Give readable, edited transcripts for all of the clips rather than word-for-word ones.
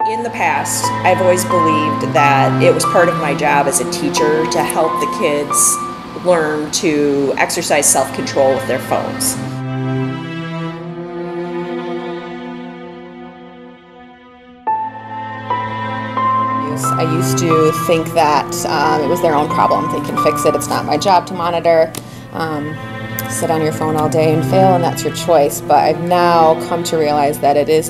In the past, I've always believed that it was part of my job as a teacher to help the kids learn to exercise self-control with their phones. I used to think that it was their own problem. They can fix it. It's not my job to monitor. Sit on your phone all day and fail, and that's your choice. But I've now come to realize that it is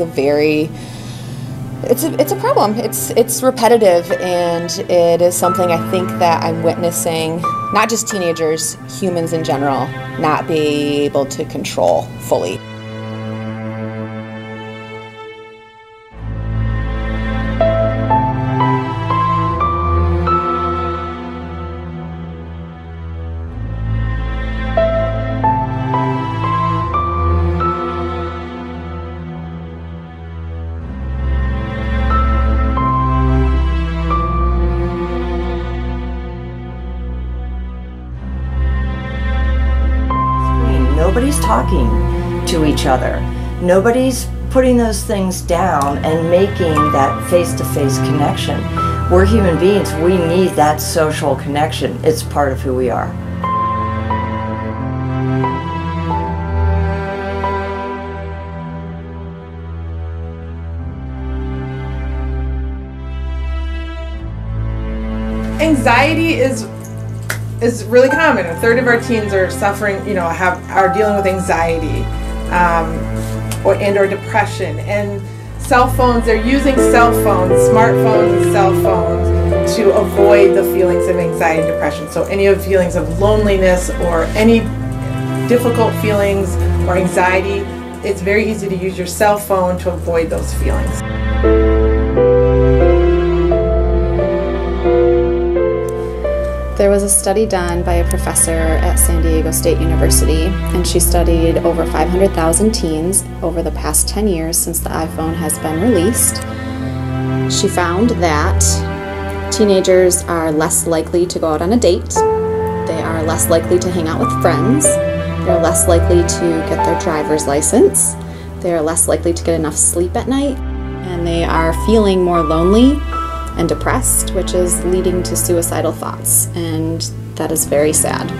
it's a problem. It's repetitive, and it is something I think that I'm witnessing, not just teenagers, humans in general, not be able to control fully. Nobody's talking to each other. Nobody's putting those things down and making that face-to-face connection. We're human beings. We need that social connection. It's part of who we are. Anxiety is really common. A third of our teens are suffering, are dealing with anxiety or depression. And cell phones, they're using cell phones, smartphones and cell phones to avoid the feelings of anxiety and depression. So any of feelings of loneliness or any difficult feelings or anxiety, it's very easy to use your cell phone to avoid those feelings. There was a study done by a professor at San Diego State University, and she studied over 500,000 teens over the past 10 years since the iPhone has been released. She found that teenagers are less likely to go out on a date, they are less likely to hang out with friends, they're less likely to get their driver's license, they're less likely to get enough sleep at night, and they are feeling more lonely and depressed, which is leading to suicidal thoughts, and that is very sad.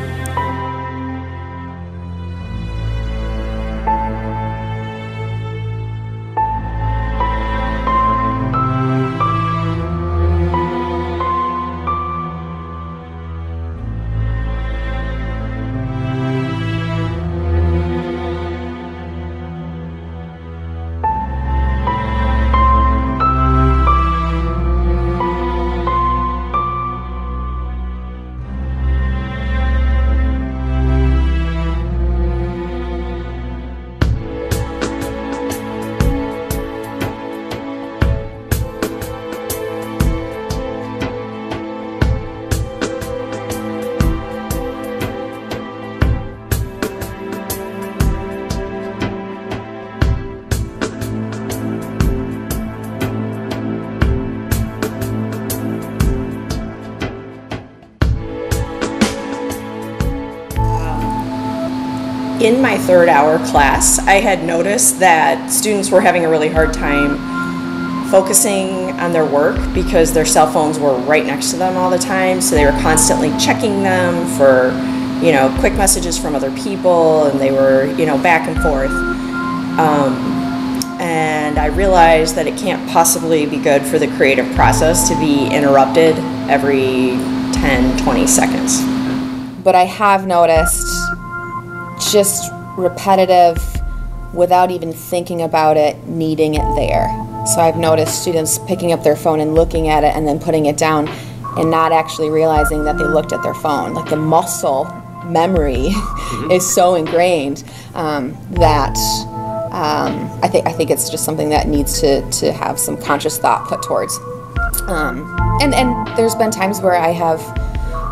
In my third hour class, I had noticed that students were having a really hard time focusing on their work because their cell phones were right next to them all the time, so they were constantly checking them for, quick messages from other people, and they were, back and forth. And I realized that it can't possibly be good for the creative process to be interrupted every 10-20 seconds. But I have noticed just repetitive, without even thinking about it, needing it there. So I've noticed students picking up their phone and looking at it and then putting it down and not actually realizing that they looked at their phone. Like the muscle memory is so ingrained that I think it's just something that needs to have some conscious thought put towards. And there's been times where I have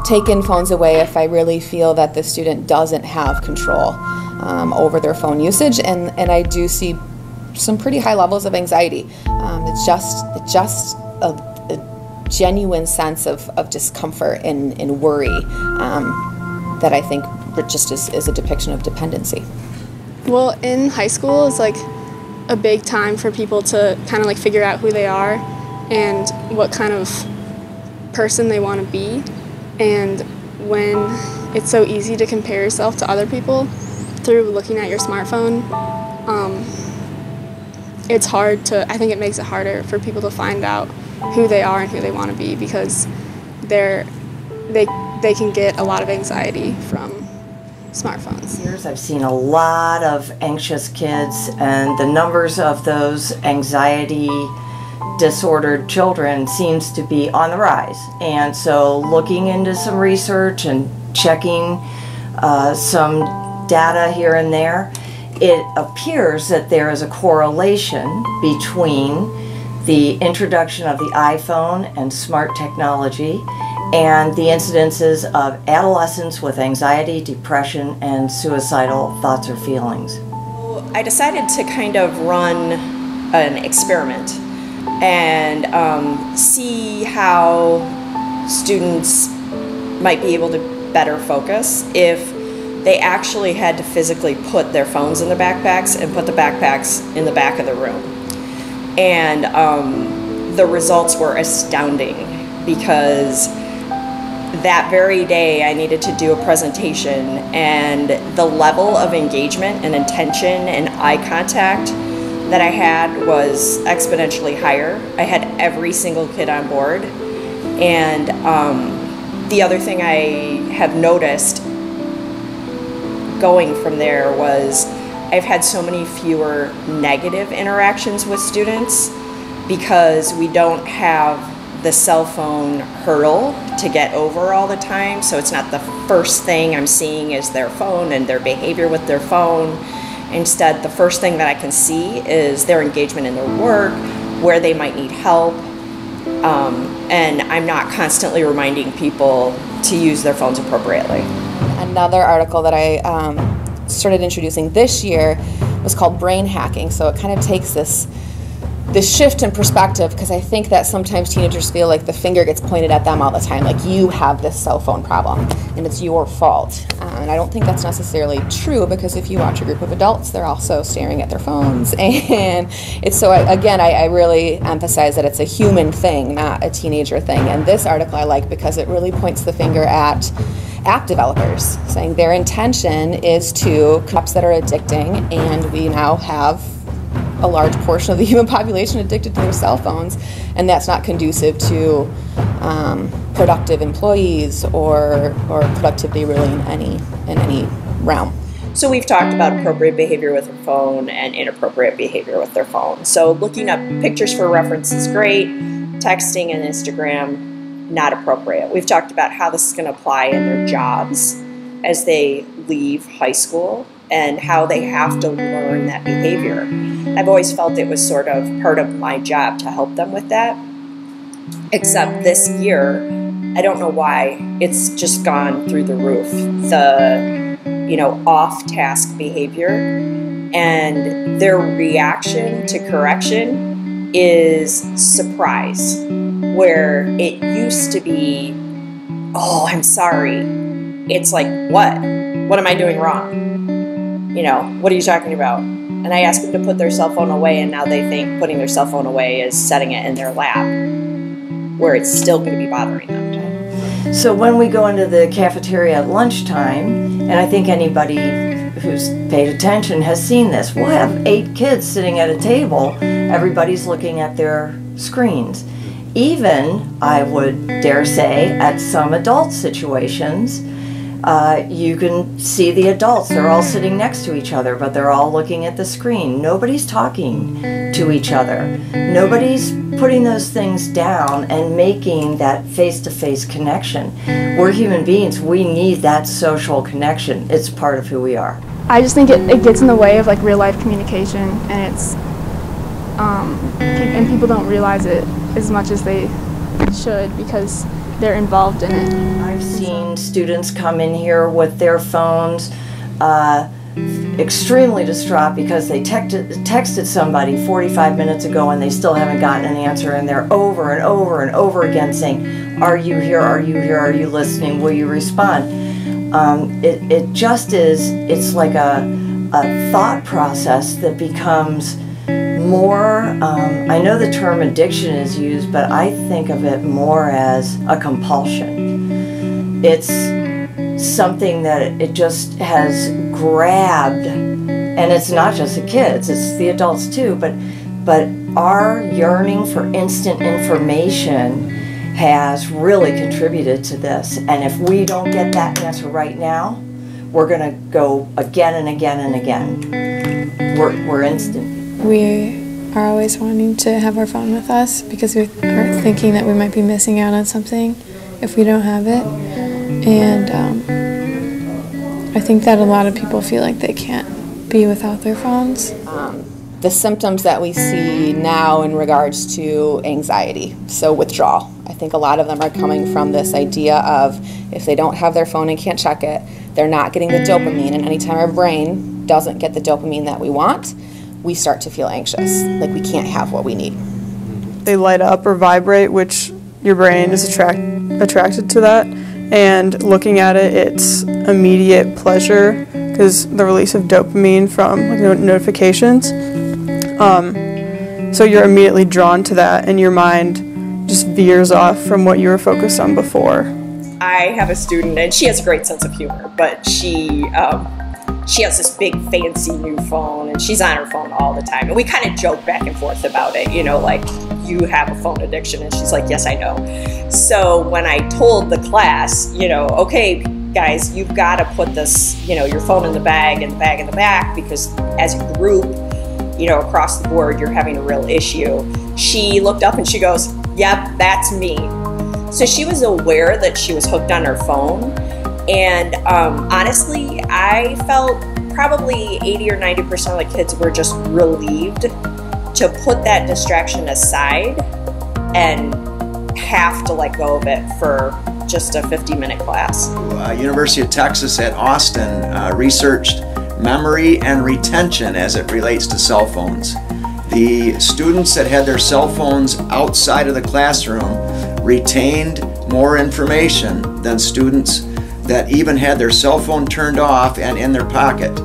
taken phones away if I really feel that the student doesn't have control over their phone usage, and I do see some pretty high levels of anxiety. It's just a genuine sense of discomfort and worry that I think just is a depiction of dependency. Well, in high school, it's like a big time for people to kind of like figure out who they are and what kind of person they want to be. And when it's so easy to compare yourself to other people through looking at your smartphone, it's hard to, I think it makes it harder for people to find out who they are and who they want to be, because they can get a lot of anxiety from smartphones. Years I've seen a lot of anxious kids, and the numbers of those anxiety disordered children seems to be on the rise. And so looking into some research and checking some data here and there, it appears that there is a correlation between the introduction of the iPhone and smart technology and the incidences of adolescents with anxiety, depression, and suicidal thoughts or feelings. I decided to kind of run an experiment and see how students might be able to better focus if they actually had to physically put their phones in the backpacks and put the backpacks in the back of the room. And the results were astounding, because that very day I needed to do a presentation, and the level of engagement and intention and eye contact that I had was exponentially higher. I had every single kid on board. And the other thing I have noticed going from there was I've had so many fewer negative interactions with students, because we don't have the cell phone hurdle to get over all the time. So it's not the first thing I'm seeing is their phone and their behavior with their phone. Instead, the first thing that I can see is their engagement in their work, where they might need help, and I'm not constantly reminding people to use their phones appropriately. Another article that I started introducing this year was called Brain Hacking. So it kind of takes this shift in perspective, because I think that sometimes teenagers feel like the finger gets pointed at them all the time, like you have this cell phone problem and it's your fault. And I don't think that's necessarily true, because if you watch a group of adults, they're also staring at their phones. And it's so, again, I really emphasize that it's a human thing, not a teenager thing. And this article I like because it really points the finger at app developers, saying their intention is to apps that are addicting, and we now have a large portion of the human population addicted to their cell phones, and that's not conducive to productive employees or productivity really in any realm. So we've talked about appropriate behavior with their phone and inappropriate behavior with their phone. So looking up pictures for reference is great. Texting and Instagram, not appropriate. We've talked about how this is going to apply in their jobs as they leave high school, and how they have to learn that behavior. I've always felt it was sort of part of my job to help them with that. Except this year, I don't know why, it's just gone through the roof. The, off-task behavior and their reaction to correction is surprise, where it used to be, oh, I'm sorry. It's like, what? What am I doing wrong? What are you talking about? And I ask them to put their cell phone away, and now they think putting their cell phone away is setting it in their lap, where it's still going to be bothering them. So when we go into the cafeteria at lunchtime, and I think anybody who's paid attention has seen this, we'll have 8 kids sitting at a table, everybody's looking at their screens. Even, I would dare say, at some adult situations, you can see the adults, they're all sitting next to each other, but they're all looking at the screen. Nobody's talking to each other. Nobody's putting those things down and making that face-to-face connection. We're human beings, we need that social connection. It's part of who we are. I just think it gets in the way of like real life communication, and it's and people don't realize it as much as they should, because they're involved in it. I've seen students come in here with their phones extremely distraught because they texted somebody 45 minutes ago and they still haven't gotten an answer, and they're over and over and over again saying, are you here, are you here, are you listening, will you respond? It just is, it's like a thought process that becomes more, I know the term addiction is used, but I think of it more as a compulsion. It's something that it just has grabbed, and it's not just the kids, it's the adults too, but our yearning for instant information has really contributed to this. And if we don't get that answer right now, we're going to go again and again and again. We're instant. We are always wanting to have our phone with us because we are thinking that we might be missing out on something if we don't have it. And I think that a lot of people feel like they can't be without their phones. The symptoms that we see now in regards to anxiety, so withdrawal. I think a lot of them are coming from this idea of if they don't have their phone and can't check it, they're not getting the dopamine, and anytime our brain doesn't get the dopamine that we want, we start to feel anxious, like we can't have what we need. They light up or vibrate, which your brain is attracted to that, and looking at it, it's immediate pleasure because the release of dopamine from like notifications. So you're immediately drawn to that, and your mind just veers off from what you were focused on before. I have a student, and she has a great sense of humor, but she has this big fancy new phone, and she's on her phone all the time. And we kind of joke back and forth about it, you know, like, you have a phone addiction, and she's like, yes, I know. So when I told the class, you know, okay, guys, you've got to put this, you know, your phone in the bag and the bag in the back, because as a group, you know, across the board, you're having a real issue. She looked up and she goes, yep, that's me. So she was aware that she was hooked on her phone. And honestly, I felt probably 80 or 90% of the kids were just relieved to put that distraction aside and have to let go of it for just a 50-minute class. University of Texas at Austin researched memory and retention as it relates to cell phones. The students that had their cell phones outside of the classroom retained more information than students that even had their cell phone turned off and in their pocket,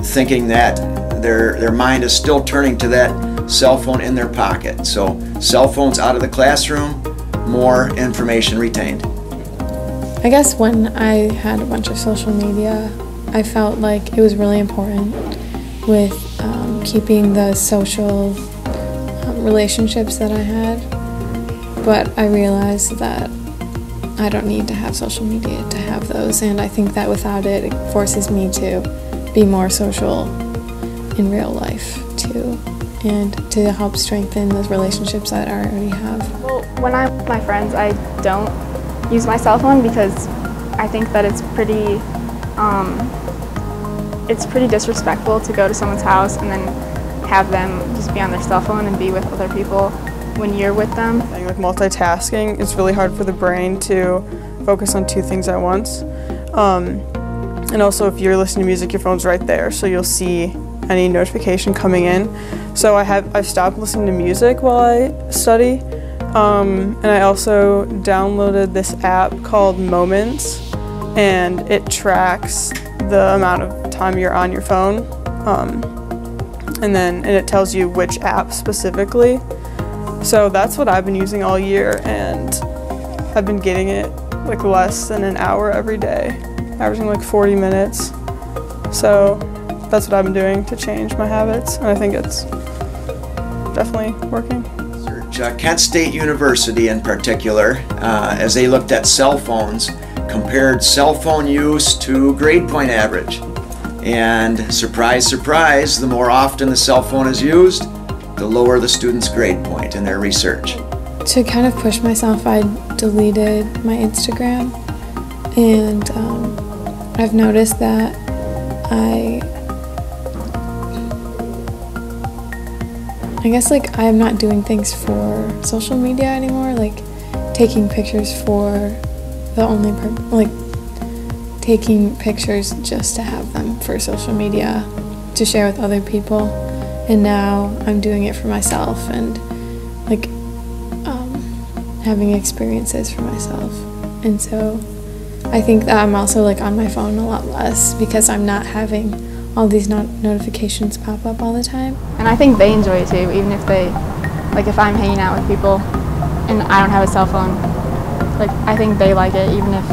thinking that their mind is still turning to that cell phone in their pocket. So cell phones out of the classroom, more information retained. I guess when I had a bunch of social media, I felt like it was really important with keeping the social relationships that I had. But I realized that I don't need to have social media to have those, and I think that without it, it forces me to be more social in real life too, and to help strengthen those relationships that I already have. Well, when I'm with my friends, I don't use my cell phone because I think that it's pretty disrespectful to go to someone's house and then have them just be on their cell phone and be with other people when you're with them. Like multitasking, it's really hard for the brain to focus on two things at once. And also if you're listening to music, your phone's right there, so you'll see any notification coming in. So I've stopped listening to music while I study. And I also downloaded this app called Moments, and it tracks the amount of time you're on your phone. And it tells you which app specifically. So that's what I've been using all year, and I've been getting it like less than an hour every day, averaging like 40 minutes. So that's what I've been doing to change my habits, and I think it's definitely working. Kent State University in particular, as they looked at cell phones, compared cell phone use to grade point average. And surprise, surprise, the more often the cell phone is used, the lower the student's grade point in their research. To kind of push myself, I deleted my Instagram, and I've noticed that I guess like I'm not doing things for social media anymore, like taking pictures for the only taking pictures just to have them for social media to share with other people. And now I'm doing it for myself and like having experiences for myself. And so I think that I'm also like on my phone a lot less because I'm not having all these notifications pop up all the time. And I think they enjoy it too, even if they, like if I'm hanging out with people and I don't have a cell phone, like I think they like it even if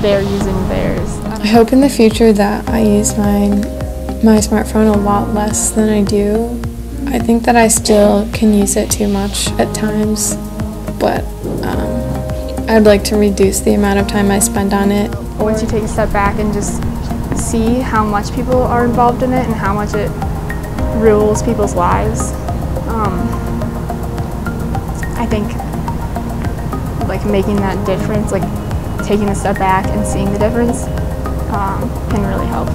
they're using theirs. I hope in the future that I use my smartphone a lot less than I do. I think that I still can use it too much at times, but I'd like to reduce the amount of time I spend on it. Once you take a step back and just see how much people are involved in it and how much it rules people's lives, I think like making that difference, like taking a step back and seeing the difference can really help.